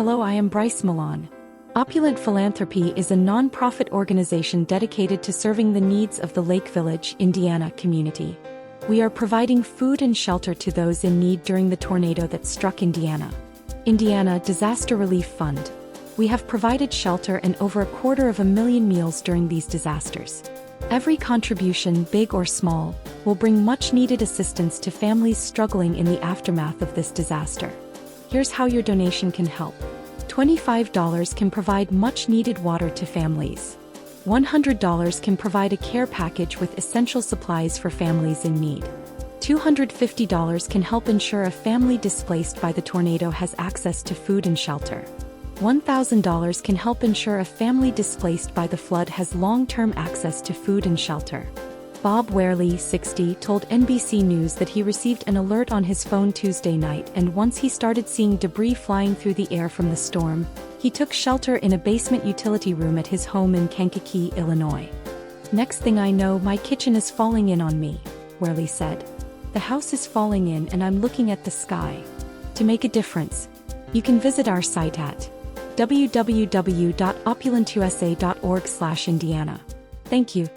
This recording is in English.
Hello, I am Bryce Milan. Opulent Philanthropy is a non-profit organization dedicated to serving the needs of the Lake Village, Indiana community. We are providing food and shelter to those in need during the tornado that struck Indiana. Indiana Disaster Relief Fund. We have provided shelter and over 250,000 meals during these disasters. Every contribution, big or small, will bring much-needed assistance to families struggling in the aftermath of this disaster. Here's how your donation can help. $25 can provide much-needed water to families. $100 can provide a care package with essential supplies for families in need. $250 can help ensure a family displaced by the tornado has access to food and shelter. $1,000 can help ensure a family displaced by the flood has long-term access to food and shelter. Bob Warely, 60, told NBC News that he received an alert on his phone Tuesday night, and once he started seeing debris flying through the air from the storm, he took shelter in a basement utility room at his home in Kankakee, Illinois. "Next thing I know, my kitchen is falling in on me," Warely said. "The house is falling in and I'm looking at the sky." To make a difference, you can visit our site at www.opulentusa.org/Indiana. Thank you.